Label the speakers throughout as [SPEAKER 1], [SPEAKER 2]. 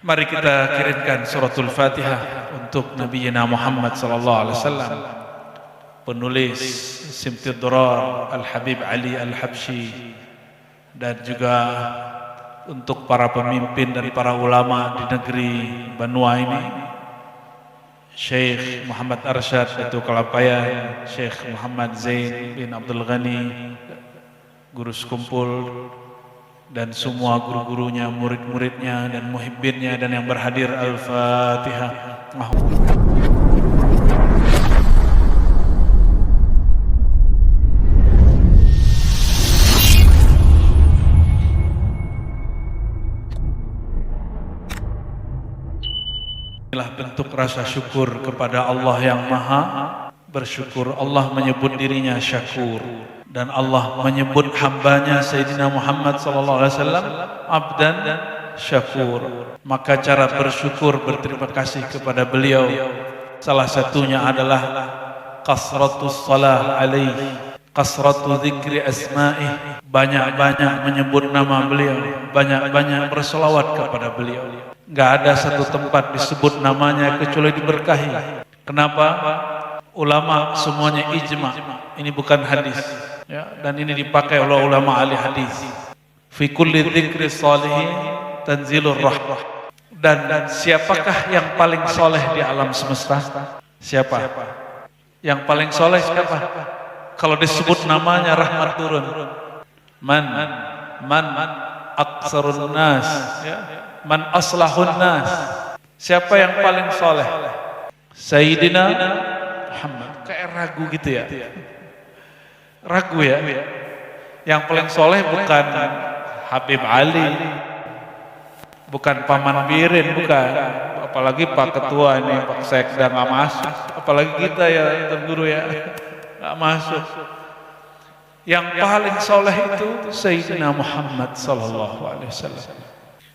[SPEAKER 1] Mari kita kirimkan suratul Fatihah untuk Nabiyyina Muhammad sallallahu alaihi wasallam. Penulis Simtud Durar Al-Habib Ali Al-Habsyi, dan juga untuk para pemimpin dan para ulama di negeri Banua ini, Syekh Muhammad Arsyad Datuk Kalapayan, Syekh Muhammad Zain bin Abdul Ghani, Guru Sekumpul, dan semua guru-gurunya, murid-muridnya, dan muhibbinnya, dan yang berhadir. Al-Fatihah. Inilah bentuk rasa syukur kepada Allah yang Maha bersyukur. Allah menyebut dirinya Syakur, dan Allah menyebut hambanya Sayyidina Muhammad SAW abdan syakur. Maka cara bersyukur, berterima kasih kepada beliau, salah satunya adalah kasratus salah alaihi, kasratu dzikri asma'ih, banyak-banyak menyebut nama beliau, banyak-banyak berselawat kepada beliau. Enggak ada satu tempat disebut namanya kecuali diberkahi. Kenapa? Ulama semuanya ijma, ini bukan hadis, ya, dan ini dipakai oleh ulama ahli hadis. Fi kulli dzikri shalihin tanzilur rahmah. Dan siapakah yang paling soleh di alam semesta? Siapa? Yang paling soleh siapa? Kalau disebut namanya rahmat turun. Man aksarun nas, ya. Man aslahun nas. Siapa yang paling soleh? Sayyidina Muhammad. Kayak ragu gitu ya. Ragu ya. Yang paling soleh bukan Habib Ali, bukan Paman Birin, bukan. Apalagi Pak Ketua ini, Pak Sekda nggak masuk. Apalagi kita ya, Tuan Guru ya, nggak masuk. Yang paling soleh itu Sayyidina Muhammad sallallahu alaihi wasallam.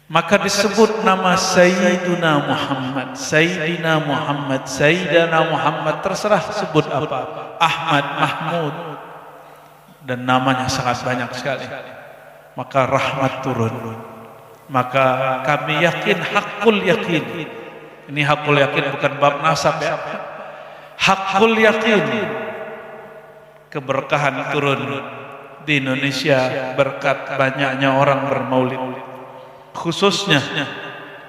[SPEAKER 1] Maka disebut nama Sayyidina Muhammad, Sayyidina Muhammad, Sayyidina Muhammad, terserah sebut apa, Ahmad, Mahmud, dan namanya sangat banyak sekali. Maka rahmat turun. Maka kami yakin, hakul yakin, ini hakul yakin bukan bab nasab ya, hakul yakin, keberkahan turun di Indonesia berkat banyaknya orang bermaulid. Khususnya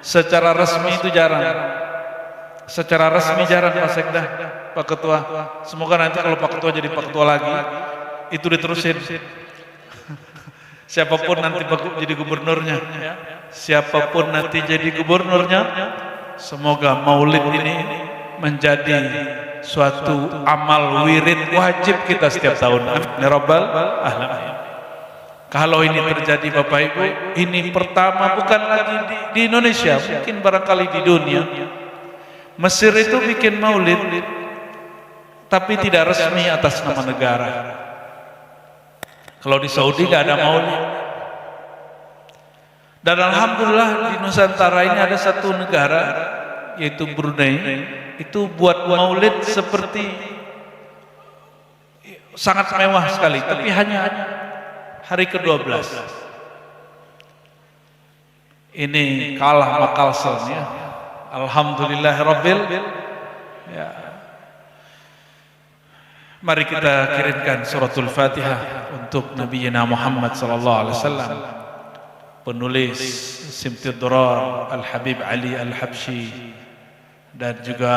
[SPEAKER 1] secara resmi itu jarang. Secara resmi jarang Pak Sekda, Pak Ketua. Semoga nanti kalau Pak Ketua jadi Pak Ketua lagi, itu diterusin. Siapapun nanti jadi gubernurnya, siapapun nanti jadi gubernurnya, semoga maulid ini menjadi suatu amal wirid wajib kita setiap tahun. Amin ya rabbal alamin. Kalau ini terjadi Bapak Ibu, ini pertama bukan lagi di Indonesia, mungkin barangkali di dunia. Mesir itu bikin maulid, tapi tidak resmi atas nama negara. Kalau di Saudi nggak ada maulid. Dan alhamdulillah di Nusantara ini ada satu negara, yaitu Brunei, itu buat maulid seperti sangat mewah sekali, tapi hanya hari ke-12. Ini kalah Makalsel ya. Alhamdulillahirabbil ya. Mari kita kirimkan suratul Fatihah untuk Nabiyyina Muhammad sallallahu alaihi wasallam. Penulis Simtud Durar Al-Habib Ali Al-Habsyi, dan juga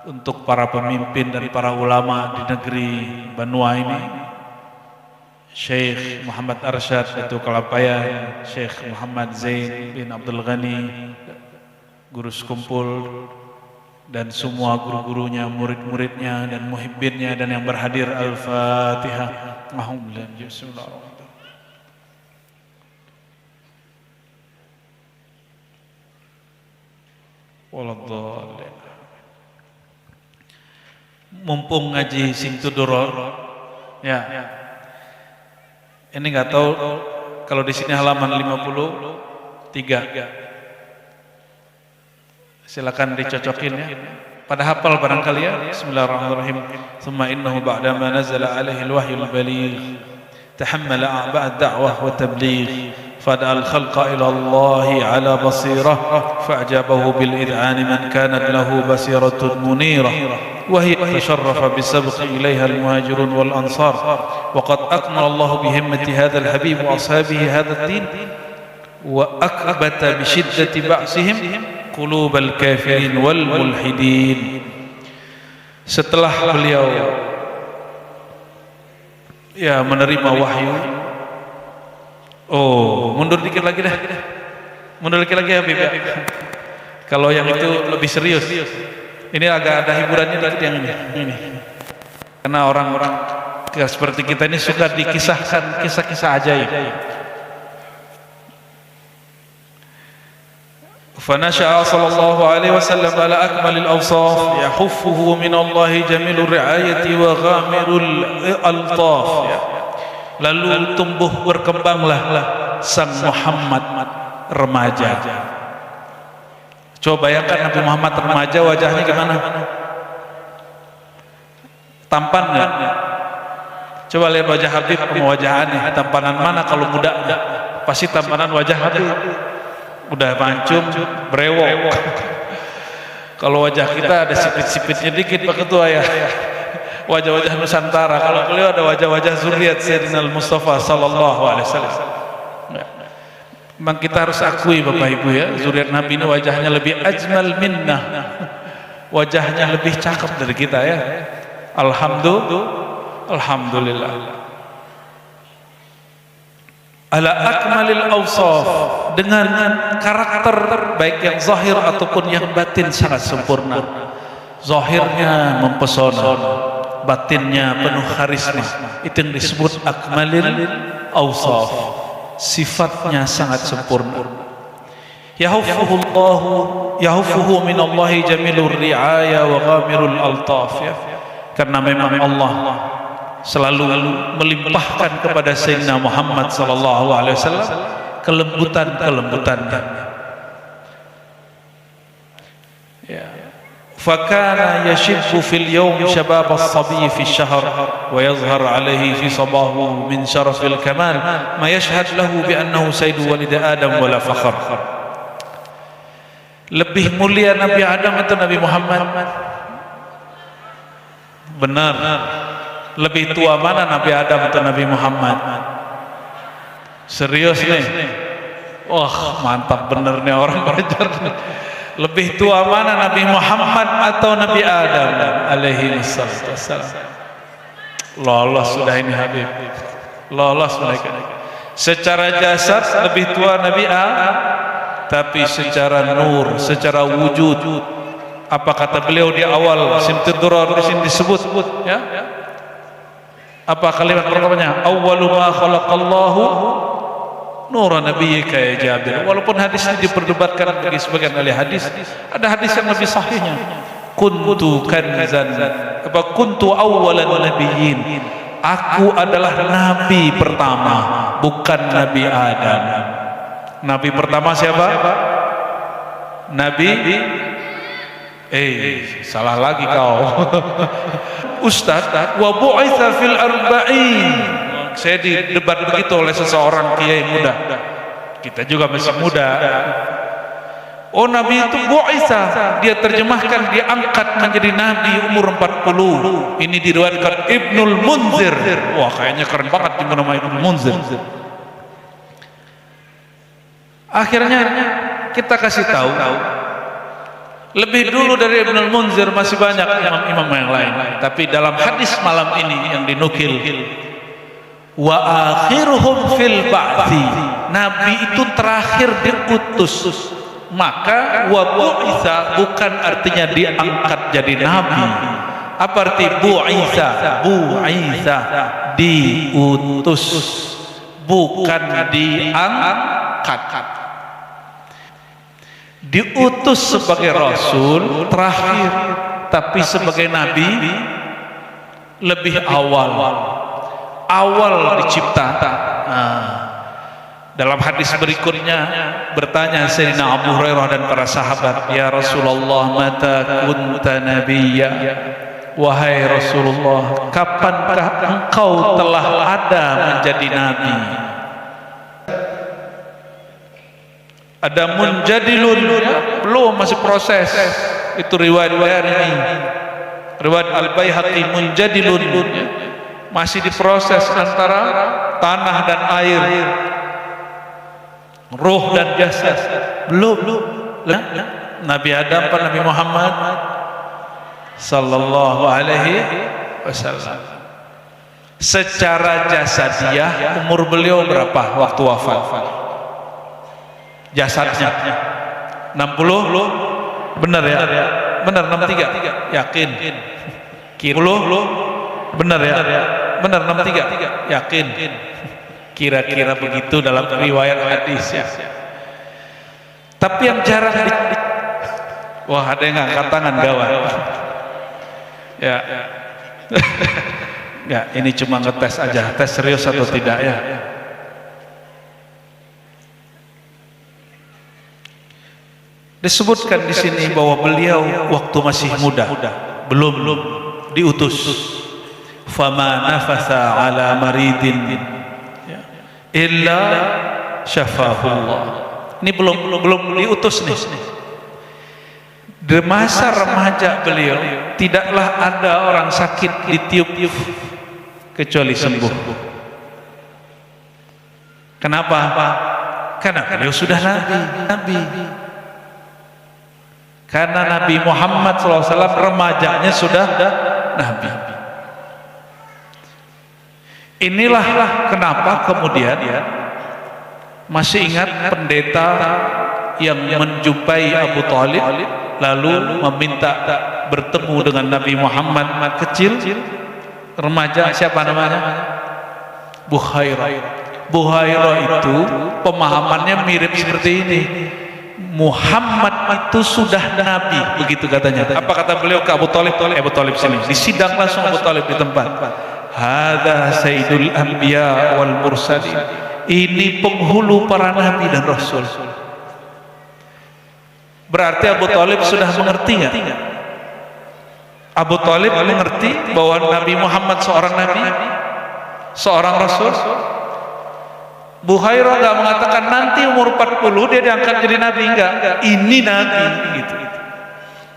[SPEAKER 1] untuk para pemimpin dan para ulama di negeri Banua ini, Syekh Muhammad Arsyad Datuk Kalapayan, Syekh Muhammad Zain bin Abdul Ghani, Guru Sekumpul, dan semua guru-gurunya, murid-muridnya, dan muhibbinnya, dan yang berhadir. Al-Fatihah. Bismillahirrahmanirrahim. Waladhdallin. Mumpung ngaji Simtud Durar, ya. Ini nggak tahu kalau di sini halaman 53. Silakan dicocokin ya. Pada hafal barangkali ya. Bismillahirrahmanirrahim. Tsumma innahu ba'da ma nazala alaihi al-wahyul baligh tahammala a'ba' ad-da'wah wa tabligh فدعا الخلق إلى الله على بصيرة فأجابه بالإذعان من كانت له بصيرة منيرة وهي تشرف بسبق إليها المهاجرون والأنصار وقد أكمل الله بهمة هذا الحبيب وأصحابه هذا الدين وأكبت بشدة بأسهم قلوب الكافرين والملحدين. Setelah beliau menerima wahyu, mundur dikit lagi dah, mundur dikit lagi Habib ya. Kalau yang itu lebih serius, ini agak ada hiburannya dikit yang ini. Karena orang-orang seperti kita ini suka dikisahkan kisah-kisah ajaib. فنشأ صلى الله عليه وسلم على أكمل الأوصاف يحفه من الله جميل الرعاية وغامر الألطاف. Lalu tumbuh berkembanglah sang Muhammad remaja. Coba bayangkan Nabi Muhammad remaja, wajahnya gimana? Tampan nggak? Coba lihat wajah Habib sama wajah aneh. Tampanan mana kalau muda? Pasti tampanan wajah Habib. Udah mancung, brewok. Kalau wajah kita ada sipit-sipitnya dikit Pak Ketua ya. Wajah-wajah Nusantara. Kalau beliau ada wajah-wajah zuriat Sayyidina Al-Mustafa sallallahu alaihi wasallam. Memang kita harus akui Bapak Ibu ya, zuriat Nabi ini wajahnya lebih ajmal minnah. Wajahnya lebih cakep dari kita ya. Alhamdulillah. Ala akmalil awsaf, dengan karakter baik yang zahir ataupun yang batin sangat sempurna. Zahirnya mempesona, batinnya penuh karisma. Itu yang disebut akmalil awsaf. Sifatnya sangat sempurna. Yahuffuhu minallahi jamilur ri'aya wa ghamirul altaf ya. Karena memang Allah selalu melimpahkan kepada Sayyidina Muhammad sallallahu alaihi wasallam kelembutan-kelembutannya. Ya. Fakana yashibbu fil yawm shabab as-sabi fi ash-shahr wa yazhar alayhi fi sabahu min sharaf al-kamal ma yashhad lahu bi annahu sayyidu walid Adam wala fakhr. Lebih mulia Nabi Adam atau Nabi Muhammad? Benar. Lebih tua mana Nabi Adam atau Nabi Muhammad? Serius nih? Wah mantap bener nih orang belajar. Lebih tua mana Nabi Muhammad atau Nabi Adam alaihi wassalam? Lolos sudah ini Habib. Lolos mereka. Secara jasad lebih tua Nabi Adam, tapi secara nur, secara wujud, apa kata beliau di awal Simtidurar di sini disebut ya? Apa kalimat pertamanya? Awwalu ma khalaqallahu nura nabiyyika ya Jabir. Walaupun hadis ini diperdebatkan bagi sebagian ahli hadis, ada hadis yang lebih sahihnya. Kuntu kanzan, apa kuntu awwalan nabiyyin. Aku adalah nabi pertama, bukan Nabi Adam. Nabi pertama siapa? Nabi salah lagi kau. Ustaz, wa bu'itsa fil arba'in. Saya didebat begitu oleh seseorang kiai muda. Kita juga masih muda. Oh Nabi itu bu'itsa, dia terjemahkan diangkat menjadi nabi umur 40. Ini diriwayatkan Ibnul Munzir. Wah kayaknya keren banget nama Ibnul Munzir. Akhirnya kita kasih tahu lebih dulu dari Ibnul Munzir masih banyak imam-imam yang lain. Tapi dalam hadis malam ini yang dinukil, wa akhiruhum fil ba'thi, Nabi itu terakhir diutus. Maka wa bu'itsa bukan artinya diangkat jadi nabi. Apa arti bu'itsa? Bu'itsa diutus, bukan diangkat. Diutus sebagai rasul terakhir, tapi sebagai nabi lebih awal dicipta. Dalam hadis berikutnya bertanya Sayyidina Abu Hurairah dan para sahabat, ya Rasulullah, mata kunta nabiyya? Wahai Rasulullah, kapankah engkau telah ada menjadi nabi? Ada munjadilun, belum, masih proses. Itu riwayat ini, riwayat Al-Baihaqi, munjadilun, masih diproses antara tanah dan air, ruh dan jasad. Belum. Nabi Adam, Nabi Muhammad sallallahu alaihi wasallam, secara jasadiah umur beliau berapa waktu wafat? Jasadnya 60, benar ya? Benar 63, yakin? 10, benar ya? Benar 63, yakin? Kira-kira begitu dalam riwayat hadis ya. Tapi yang jarang wah, ada yang ngangkat tangan, gawat. Ya. Ya, ini cuma ngetes aja, tes serius atau tidak ya. Disebutkan di sini bahwa beliau waktu masih muda, belum diutus. Fama nafasa ala maridin illa syafahullah. Ini belum diutus nih. Di masa remaja beliau tidaklah ada orang sakit ditiup kecuali sembuh. Kenapa? Karena beliau sudah nabi. Karena Nabi Muhammad SAW remajanya sudah nabi. Inilah kenapa kemudian masih ingat pendeta yang menjumpai Abu Thalib lalu meminta bertemu dengan Nabi Muhammad kecil, remaja, siapa namanya? Buhairah. Buhairah itu pemahamannya mirip seperti ini. Muhammad itu sudah nabi, begitu katanya. Apa kata beliau ke Abu Thalib? Abu Thalib sini. Disidang langsung Abu Thalib di tempat. Hadza sayyidul anbiya wal mursalin. Ini penghulu para nabi dan rasul. Berarti Abu Thalib sudah mengerti nggak? Abu Thalib mengerti bahwa Nabi Muhammad seorang nabi, seorang rasul. Buhairah nggak mengatakan nanti umur 40 dia diangkat jadi nabi, enggak. Ini nabi gitu.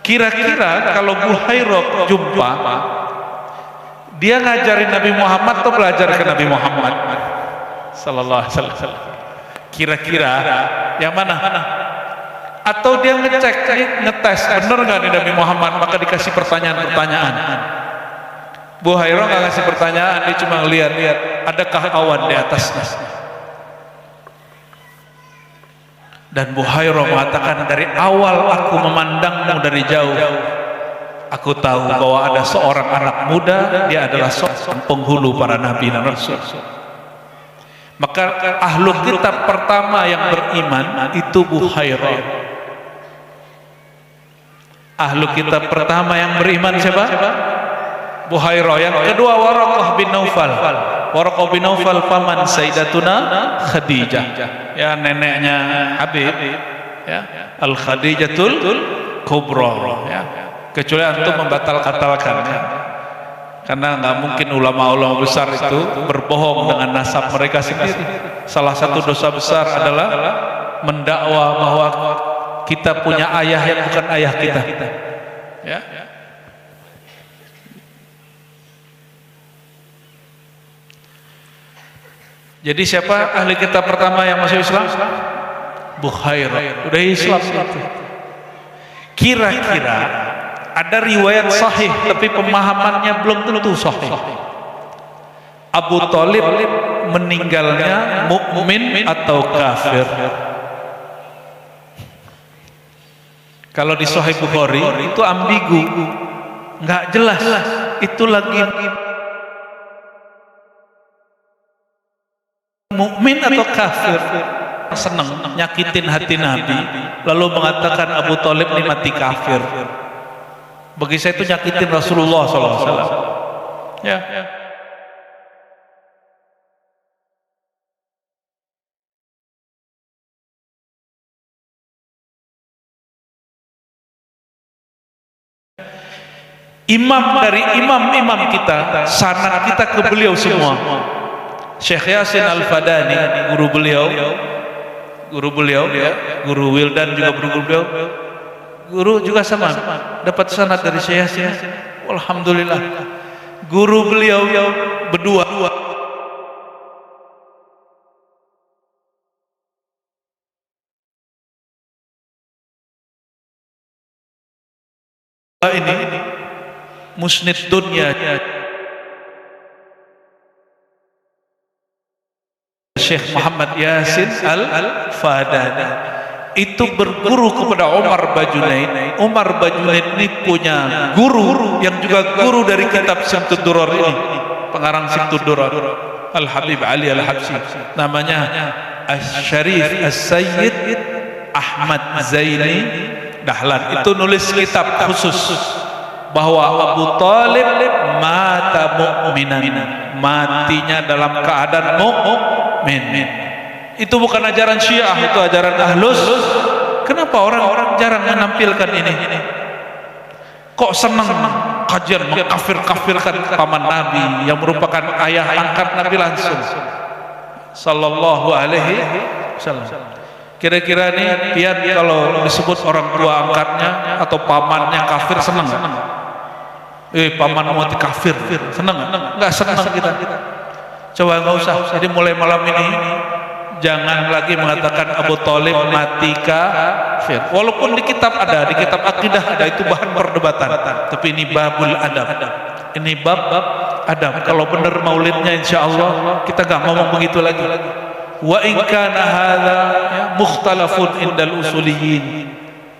[SPEAKER 1] Kira-kira kalau Buhairah jumpa, dia ngajarin Nabi Muhammad atau belajar ke Nabi Muhammad sallallahu alaihi wasallam? Kira-kira yang mana? Atau dia ngecek, ngetes bener nggak nih Nabi Muhammad, maka dikasih pertanyaan-pertanyaan. Buhairah nggak ngasih pertanyaan, dia cuma lihat adakah awan di atasnya. Dan Buhairah mengatakan, dari awal aku memandangmu dari jauh, aku tahu bahwa ada seorang anak muda, dia adalah seorang penghulu para nabi dan rasul. Maka ahlu kitab pertama yang beriman itu Buhairah. Ahlu kitab pertama yang beriman siapa? Buhairah. Yang kedua Waraqah bin Naufal. Waraqah bin Naufal paman Sayyidatuna Khadijah, ya neneknya Habib, ya Al Khadijatul Kubra, ya. Kecuali antum membatal-batalkan, ya. Karena nggak mungkin ulama-ulama besar itu berbohong dengan nasab mereka sendiri. Salah satu dosa besar adalah mendakwa bahwa kita punya ayah yang bukan ayah kita, ya. Jadi siapa ahli kitab pertama yang masuk Islam? Buhairah. Udah Islam itu. Kira-kira ada riwayat sahih tapi pemahamannya belum tentu sahih. Abu Thalib meninggalnya mukmin atau kafir? Kalau di Sahih Bukhari itu ambigu, nggak jelas. Itu lagi mukmin atau kafir. Senang nyakitin hati Nabi, lalu mengatakan Abu Thalib ini mati kafir. Bagi saya itu nyakitin Rasulullah SAW. Ya. Imam dari imam-imam kita, sanad kita ke beliau semua. Syekh Yasin Al-Fadani, guru beliau, guru beliau, guru Wildan juga guru beliau, guru juga sama, dapat sanad dari Syekh Yasin. Alhamdulillah, guru beliau berdua ini musnid dunia Syekh Muhammad Yasin Al-Fadani itu berguru kepada Umar Bajunaid. Umar Bajunaid ini punya guru yang juga guru dari kitab Simtud Durar ini, pengarang Simtud Durar, Al-Habib Ali Al-Habsyi, namanya Asy-Syarif As-Sayyid Ahmad Zaini Dahlan. Itu nulis kitab khusus bahwa Abu Thalib mata mu'minan, matinya dalam keadaan mu'min. Itu bukan ajaran Syiah, itu ajaran Ahlus. Kenapa orang-orang jarang menampilkan ini? Kok senang kajian mengkafir-kafirkan paman Nabi yang merupakan ayah angkat Nabi langsung sallallahu alaihi wasallam. Kira-kira nih Pian kalau disebut orang tua angkatnya atau pamannya kafir senang nggak? Paman mau kafir senang nggak? Senang kita. Coba nggak usah. Jadi mulai malam ini jangan lagi mengatakan Abu Thalib mati kafir. Walaupun di kitab ada, di kitab akidah ada, itu bahan perdebatan. Tapi ini babul adab. Ini bab adab. Kalau benar maulidnya insya Allah kita nggak ngomong begitu lagi. Wa in kana hadza mukhtalafun indal usuliyin.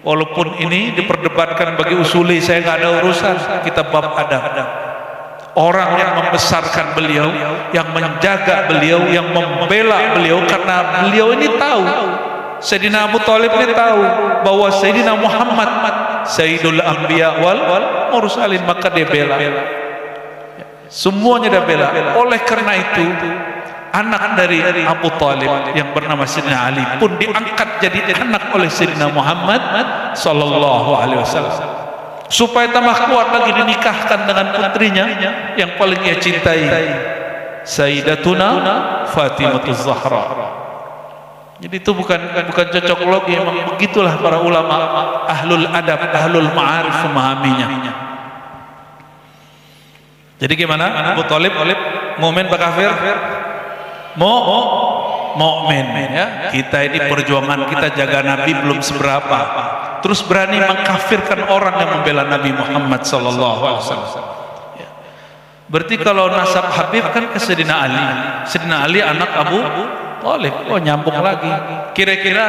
[SPEAKER 1] Walaupun ini diperdebatkan bagi usuli, saya nggak ada urusan. Kita bab adab. Orang yang membesarkan beliau, yang menjaga beliau, yang membela beliau, karena beliau ini tahu, Sayyidina Abu Thalib ini tahu bahwa Sayyidina Muhammad Sayyidul Anbiya wal Mursalin, maka dia bela. Semuanya dia bela. Oleh karena itu, anak dari Abu Thalib yang bernama Sayyidina Ali pun diangkat jadi anak oleh Sayyidina Muhammad sallallahu alaihi wasallam, supaya tambah kuat lagi dinikahkan dengan putrinya yang paling ia cintai, Sayyidatuna Fatimah Zahra. Jadi itu bukan cocok logi, memang begitulah para ulama ahlul adab, ahlul ma'arif memahaminya. Jadi gimana? Abu Thalib mukmin apa kafir? Mukmin ya. Kita ini perjuangan kita jaga Nabi belum seberapa, terus berani mengkafirkan orang yang membela Nabi Muhammad sallallahu alaihi wasallam. Berarti kalau nasab Habib kan ke Sayyidina Ali. Sayyidina Ali anak Abu Thalib. Oh, nyambung lagi. Kira-kira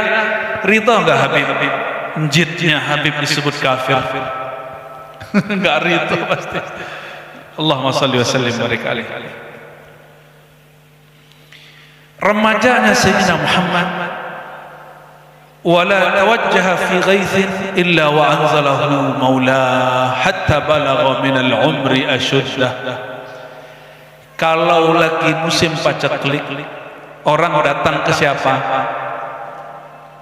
[SPEAKER 1] ridha enggak Habib? Jidnya Habib disebut kafir. Enggak ridha pasti. Allahumma shalli wa sallim barik alaihi. Remajanya Sayyidina Muhammad wala tawajjaha fi ghaithin illa wa anzalahu maula hatta balagha min al-umri ashuddah. Kalau lagi musim paceklik, orang datang ke siapa?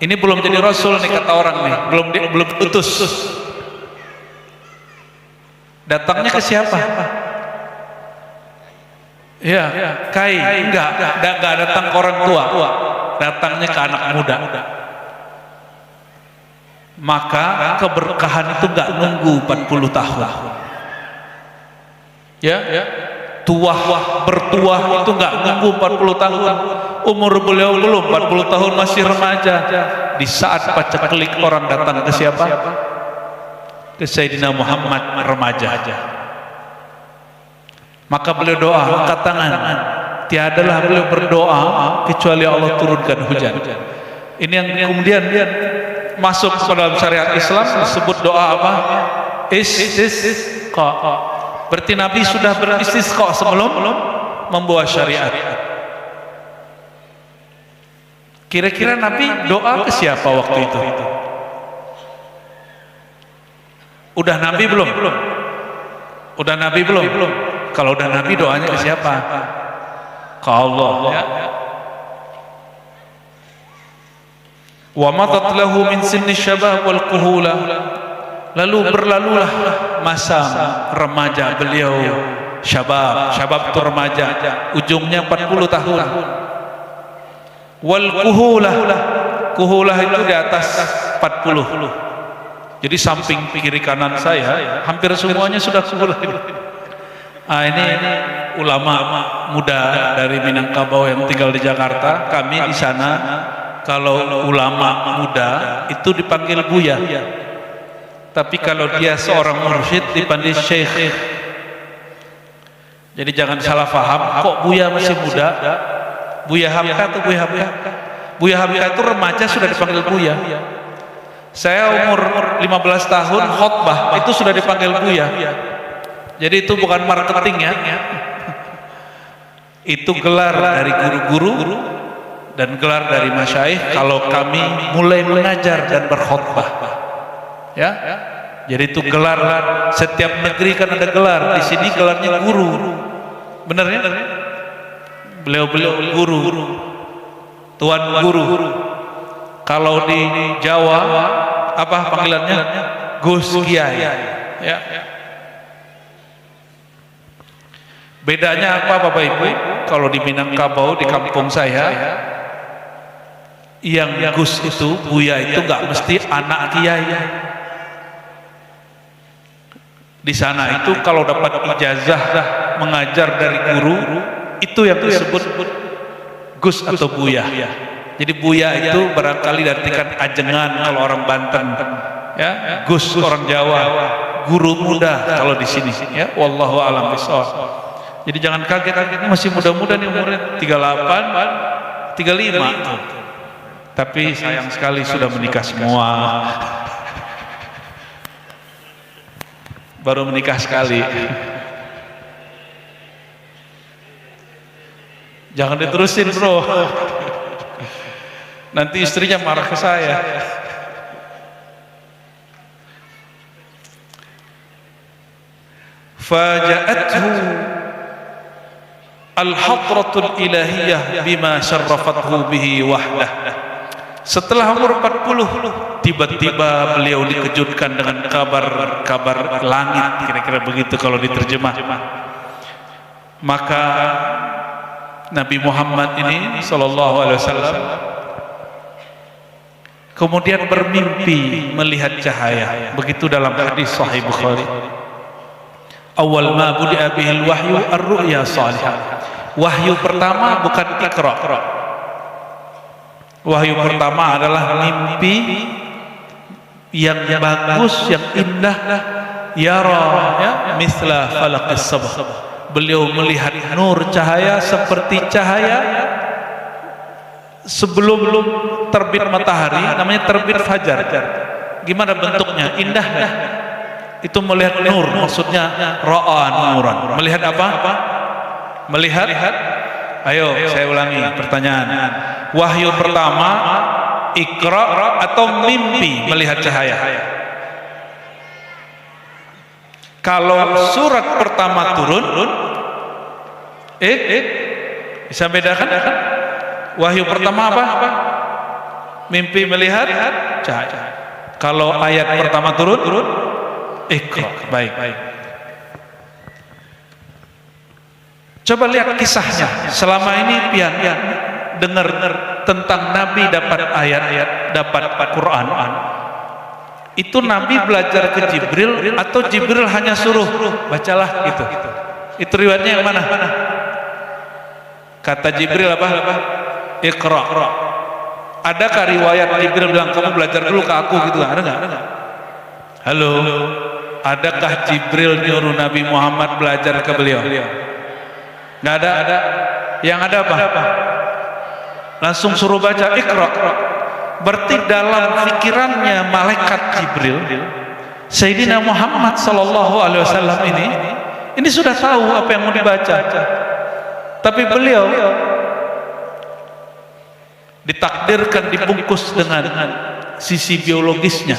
[SPEAKER 1] Ini belum jadi rasul nih kata orang nih, belum utus. Datangnya ke siapa? Ya, kai enggak datang ke orang tua, datangnya ke anak muda. Maka keberkahan itu enggak nunggu 40 tahun. Ya, bertuah itu enggak nunggu 40 tahun. Umur beliau belum 40 tahun, masih remaja. Di saat paceklik orang datang ke siapa? Ke Sayyidina Muhammad remaja. Maka beliau doa, angkat tangan. Tiadalah beliau berdoa kecuali Allah turunkan hujan. Ini yang kemudian masuk ke dalam syariat Islam disebut doa apa? Istisqa. Berarti Nabi sudah beristisqa sebelum membawa syariat. Kira-kira Nabi doa ke siapa waktu itu? Udah Nabi belum? Udah Nabi belum? Kalau udah Nabi doanya ke siapa? Ke Allah ya. Wa madat lahu min sinni syabab wal kuhula. Lalu berlalulah masa remaja beliau. Syabab itu remaja, ujungnya 40 tahun. Wal kuhula, Kuhulah itu di atas 40. Jadi samping kiri kanan saya hampir semuanya sudah kuhulah. Ini ulama muda dari Minangkabau yang tinggal di Jakarta. Kami di sana kalau ulama muda itu dipanggil Buya. Tapi kalau dia seorang mursyid dipanggil Syekh. Jadi jangan salah paham, kok Buya masih muda? Buya Hamka atau Buya Hamka? Buya Hamka itu remaja sudah dipanggil Buya. Saya umur 15 tahun khotbah itu sudah dipanggil Buya. Jadi itu bukan marketing ya. Itu gelar dari guru-guru dan gelar dari masyayikh kalau kami mulai mengajar dan berkhotbah. Ya. Jadi itu gelar, setiap negeri kan ada gelar. Di sini gelarnya guru. Benar ya? Beliau-beliau guru. Tuan guru. Kalau di Jawa apa panggilannya? Gus Kiai. Ya. Bedanya apa Bapak Ibu? Kalau di Minangkabau di kampung saya, yang Gus itu, Buya itu nggak mesti anak kiai. Di sana itu kalau dapat ijazah mengajar dari guru, itu yang disebut Gus atau Buya. Jadi Buya itu barangkali dari tingkat ajengan kalau orang Banten, ya. Gus orang Jawa, guru muda kalau di sini, ya. Wallahu a'lam bishawab. Jadi jangan kaget, ini masih muda-muda nih umurnya 38, 35. Tapi sayang sekali sudah menikah semua. Baru menikah sekali. Jangan diterusin, bro. Nanti istrinya marah ke saya. Faja'athu al-hadratul ilahiyah bima syarrafathu bihi wahdah. Setelah umur 40, tiba-tiba beliau dikejutkan dengan kabar langit, kira-kira begitu kalau diterjemah. Maka Nabi Muhammad ini sallallahu alaihi wasallam kemudian bermimpi melihat cahaya. Begitu dalam hadis Sahih Bukhari. Awal ma budi'a bihil wahyu ar-ru'ya salihah. Wahyu pertama bukan Iqra. Wahyu pertama adalah mimpi yang bagus, yang indah. Yara ya misla falaqis sabh. Beliau melihat nur cahaya seperti cahaya sebelum terbit matahari, namanya terbit fajar. Gimana bentuknya? Indah ya? Itu melihat nur, maksudnya ra'a nuran. Melihat apa? Melihat. Ayo saya ulangi pertanyaan. Wahyu pertama Iqra atau mimpi melihat cahaya? Kalau surat pertama turun, bisa bedakan? Wahyu pertama apa? Mimpi melihat cahaya. Kalau ayat pertama turun, Iqra. Baik. Coba lihat kisahnya. Selama ini pian dengar tentang Nabi dapat ayat-ayat, dapat Quran. Itu Nabi belajar ke Jibril atau Jibril hanya suruh bacalah gitu. Itu riwayatnya yang mana? Kata Jibril apa? Iqra. Adakah riwayat Jibril bilang kamu belajar dulu ke aku gitu? Ada nggak? Halo. Adakah Jibril nyuruh Nabi Muhammad belajar ke beliau? Nggak ada. Yang ada apa? Langsung suruh baca Iqra. Berarti dalam pikirannya malaikat Jibril, Sayyidina Muhammad sallallahu alaihi wasallam ini sudah tahu apa yang mau dibaca. Tapi beliau ditakdirkan dibungkus dengan sisi biologisnya.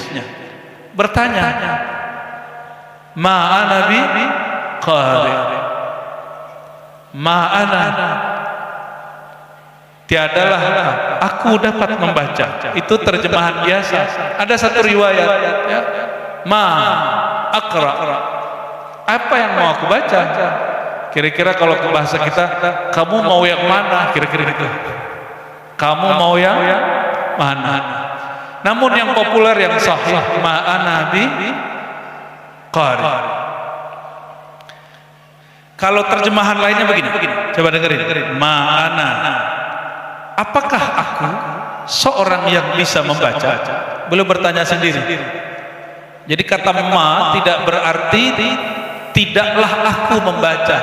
[SPEAKER 1] Bertanya, ma'ana bi qari, ma'ana, tiadalah aku dapat membaca. Itu terjemahan biasa. Ada satu riwayat ya, ma aqra, apa yang mau aku baca? Kira-kira kalau ke bahasa kita, kamu mau yang mana? Kira-kira itu. Kamu mau yang mana. Namun yang populer yang sahih ma'ana bi qari. Kalau terjemahan lainnya begini. Coba dengerin. Ma'ana. Apakah aku seorang yang bisa membaca? Beliau bertanya sendiri. Jadi kata ma tidak berarti tidaklah aku membaca.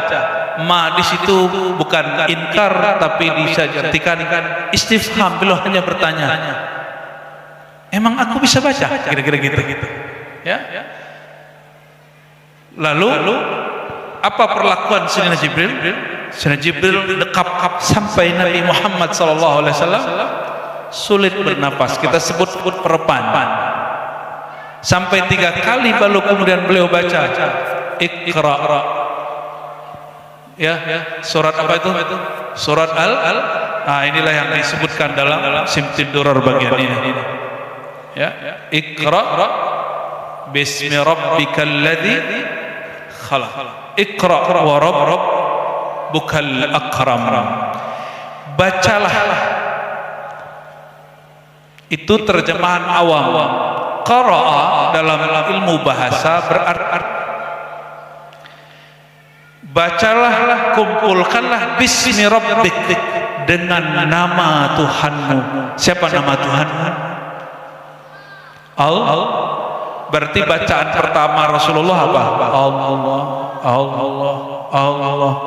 [SPEAKER 1] Ma di situ bukan inkar tapi bisa diartikan istifham. Beliau hanya bertanya. Emang aku bisa baca? Kira-kira gitu. Ya. Lalu apa perlakuan Sayyidina Jibril? Sayyidina Jibril dekap sampai Nabi Muhammad SAW sulit bernapas. Kita sebut perepan. Sampai 3 kali baru kemudian beliau baca Iqra. Ya, surat apa itu? Surat Nah, inilah yang disebutkan dalam Simtid Durar bagian ini. Ya, Iqra bismi rabbikal ladzi khalaq. Iqra wa rabbukal akram. Bacalah. Itu terjemahan awam. Qara'a dalam ilmu bahasa berarti bacalah, kumpulkanlah bismi rabbik, dengan nama Tuhanmu. Siapa nama Tuhanmu? Allah. Berarti bacaan pertama Rasulullah apa? Allah.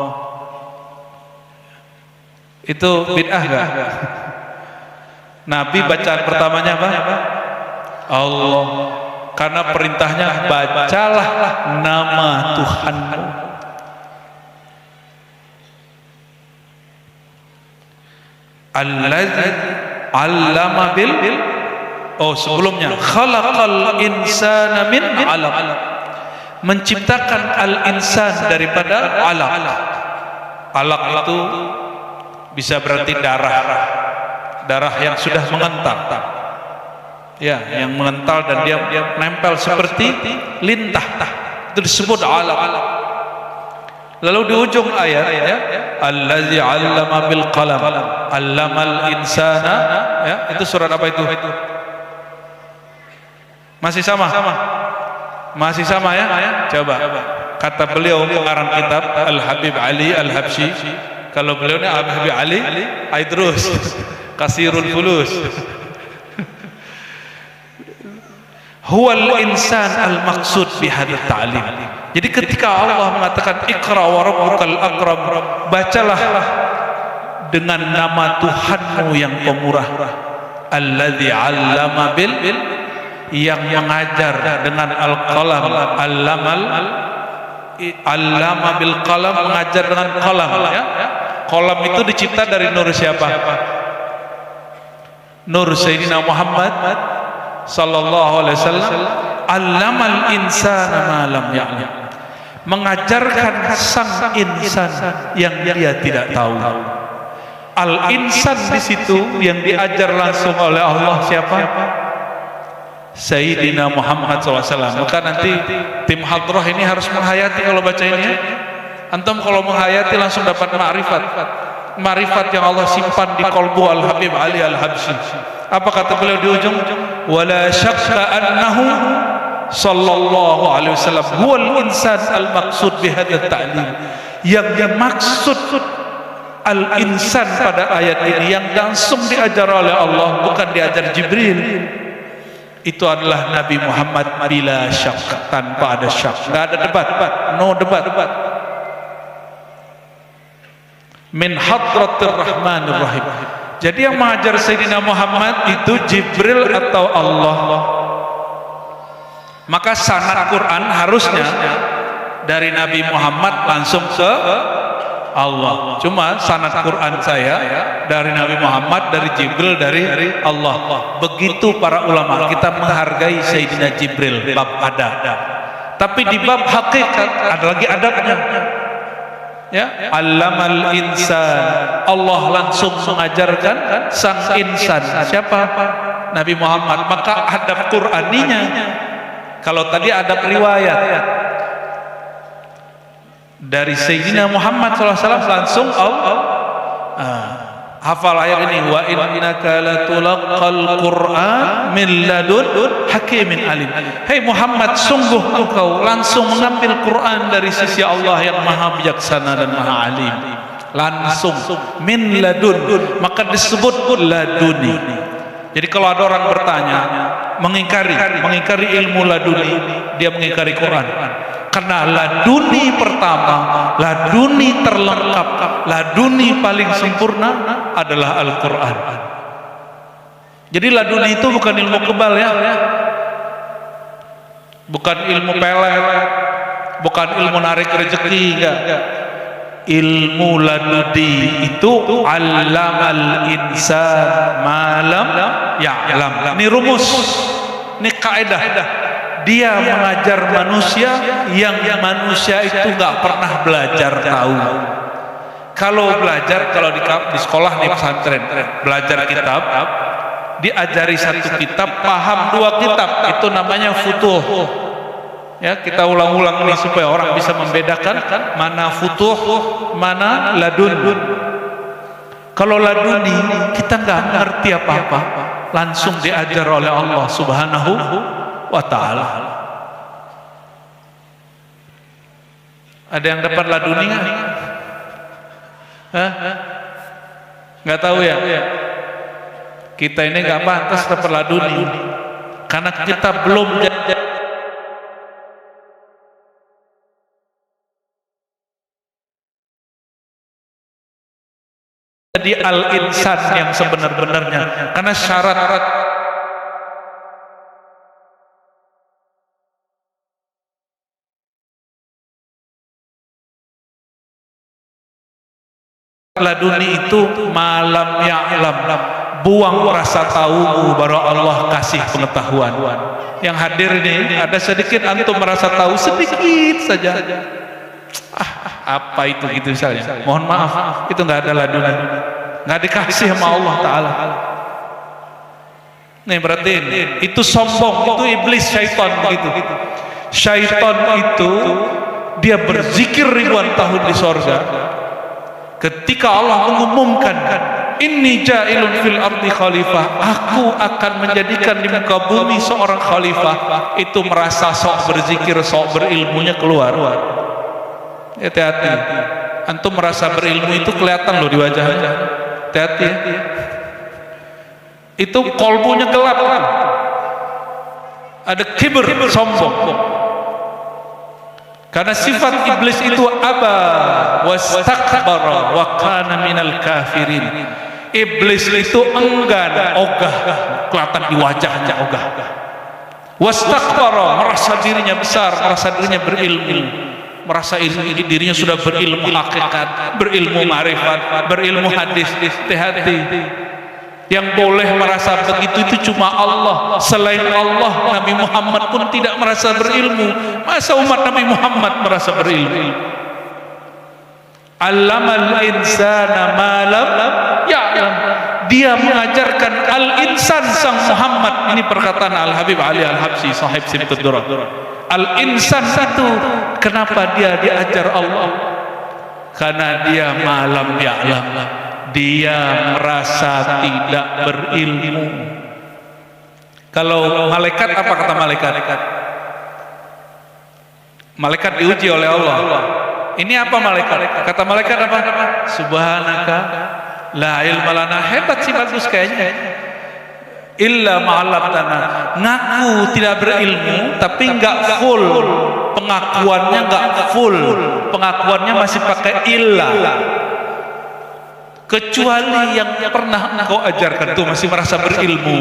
[SPEAKER 1] Itu bid'ah enggak? Nabi bacaan pertamanya apa? Allah. Karena perintahnya bacalah nama Tuhanmu. Allazi 'allama bil sebelumnya khalaqal insana min 'alaq. Menciptakan al-insan daripada 'alaq. 'Alaq itu bisa berarti darah yang sudah mengental. Ya, yang mengental dan dia nempel seperti lintah. Itu disebut 'alaq. Lalu di ujung ayat ya, allazi 'allama bil qalam, 'allamal insana, ya, itu surat apa itu? Masih sama? Masih sama ya? Coba. Kata beliau pengarang kitab Al-Habib Ali Al-Habsyi, kalau beliau ini Habib Ali Aidrus Kasirul Fulus. Huwal insan al-maqsud bihadza ta'lim. Jadi ketika Allah mengatakan Iqra wa rabbukal akram, bacalah dengan nama Tuhanmu yang pemurah. Alladzi 'allama bil, yang mengajar dengan al-qalam. Allama bil qalam, mengajar dengan qalam ya. Qalam itu dicipta dari nur siapa? Nur Sayyidina Muhammad sallallahu alaihi wasallam. Allamal insana ma lam ya'lam, mengajarkan sang insan yang dia tidak tahu. Al-insan di situ yang diajar langsung oleh Allah siapa? Sayyidina Muhammad SAW. Maka nanti tim hadrah ini harus menghayati kalau baca ini ya. Antum kalau menghayati langsung dapat ma'rifat yang Allah simpan di qalbu Al-Habib Ali Al-Habsyi. Apa kata beliau di ujung? Wala syakka annahu sallallahu alaihi wasallam huwal insan al-maqsud bihadza ta'lim. Yang dimaksud al-insan pada ayat ini yang langsung diajar oleh Allah, bukan diajar Jibril. Itu adalah Nabi Muhammad bila syak, tanpa ada syak, enggak ada debat, no debat. Min hadratir rahmanir rahim. Jadi yang mengajar Sayyidina Muhammad itu Jibril atau Allah. Maka sanad Quran harusnya dari Nabi Muhammad langsung ke Allah. Cuma sanad Quran saya dari Nabi Muhammad, dari Jibril, dari Allah. Begitu para ulama kita menghargai Sayyidina Jibril bab adab. Tapi di bab hakikat ada lagi adabnya. Ya, allamal insan, Allah langsung mengajarkan sang insan. Siapa? Nabi Muhammad. Maka adab Qur'aninya, kalau tadi adab riwayat dari Sayyidina Muhammad SAW langsung Allah. hafal ayat ini, wa innaka latulaqal Qur'an min ladun hakimin alim. Hei Muhammad, sungguh engkau langsung mengambil Quran dari sisi Allah yang maha bijaksana dan maha alim. Langsung min ladun, maka disebut laduni. Jadi kalau ada orang bertanya, mengingkari ilmu laduni, dia mengingkari Quran. Karena laduni pertama, laduni terlengkap, laduni paling sempurna adalah Al-Quran. Jadi laduni itu bukan ilmu kebal ya, bukan ilmu pelet, bukan ilmu narik rezeki, enggak. Ilmu laduni itu allamal insan malam ya'lam. Ini rumus, ini kaidah. Dia mengajar manusia yang manusia itu nggak pernah belajar tahu. Kalau belajar, kalau di sekolah nih pesantren, belajar kitab, diajari satu kitab, paham 2 kitab, itu namanya futuh. Ya, kita ulang-ulang nih supaya orang bisa membedakan mana futuh, mana ladun. Kalau laduni kita nggak ngerti apa-apa, langsung diajar oleh Allah Subhanahu wa ta'ala. Ada yang dapat laduni nggak? Nggak tahu ya? Kita ini nggak pantas dapat laduni karena kita belum jadi al-insan yang sebenar-benarnya. Karena syarat laduni itu malam ya'lam, buang rasa tahu baru Allah kasih pengetahuan. Yang hadir ini ada sedikit antum merasa tahu sedikit saja, apa itu gitu misalnya, mohon maaf, itu nggak ada laduni, nggak dikasih sama Allah Ta'ala. Nih berarti itu sombong, itu iblis, syaitan gitu. Syaitan itu dia berzikir ribuan tahun di sorga. Ketika Allah mengumumkan, inni ja'ilun fil ardi khalifah, aku akan menjadikan di muka bumi seorang khalifah, itu merasa sok berzikir, sok berilmunya keluar. Hati-hati, antum merasa berilmu itu kelihatan loh di wajahnya. Hati-hati, itu kolbunya gelap, ada kibir, sombong. Karena sifat iblis itu aba wastakbara wa kana minal kafirin. Iblis itu enggan, ogah, kelihatan di wajahnya ogah. Wastakbara, merasa dirinya besar, merasa dirinya berilmu, merasa dirinya sudah berilmu hakikat, berilmu ma'rifat, berilmu hadis. Hati-hati. Yang boleh merasa begitu itu cuma Allah. Selain Allah, Nabi Muhammad pun tidak merasa berilmu. Masa umat Nabi Muhammad merasa berilmu? Allamal insana ma lam ya'lam. Dia mengajarkan al-insan sang Muhammad. Ini perkataan Al-Habib Ali Al-Habsyi, sahib Simtud Durar. Al-insan itu kenapa dia diajar Allah? Karena dia malam ya'lam. Dia merasa tidak berilmu. Kalau malaikat, apa kata malaikat? Malaikat diuji oleh Allah. Ini apa malaikat? Kata malaikat apa? Subhanaka la ilma lana. Hebat sih, bagus kayaknya. Illa ma'allamtana. Ngaku tidak berilmu tapi enggak full. Pengakuannya enggak full. Pengakuannya masih pakai illa. Kecuali yang pernah engkau ajarkan itu masih merasa berilmu.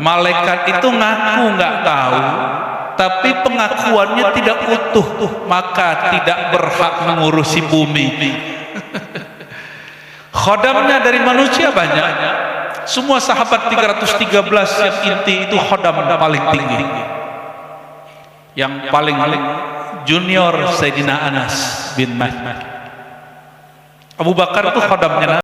[SPEAKER 1] Malaikat itu ngaku nggak tahu, tapi pengakuannya tidak utuh, maka tidak berhak mengurusi bumi. Khodamnya dari manusia banyak. Semua sahabat 313 yang inti itu khodam paling tinggi. Yang paling junior Sayyidina Anas bin Malik. Abu Bakar itu khodamnya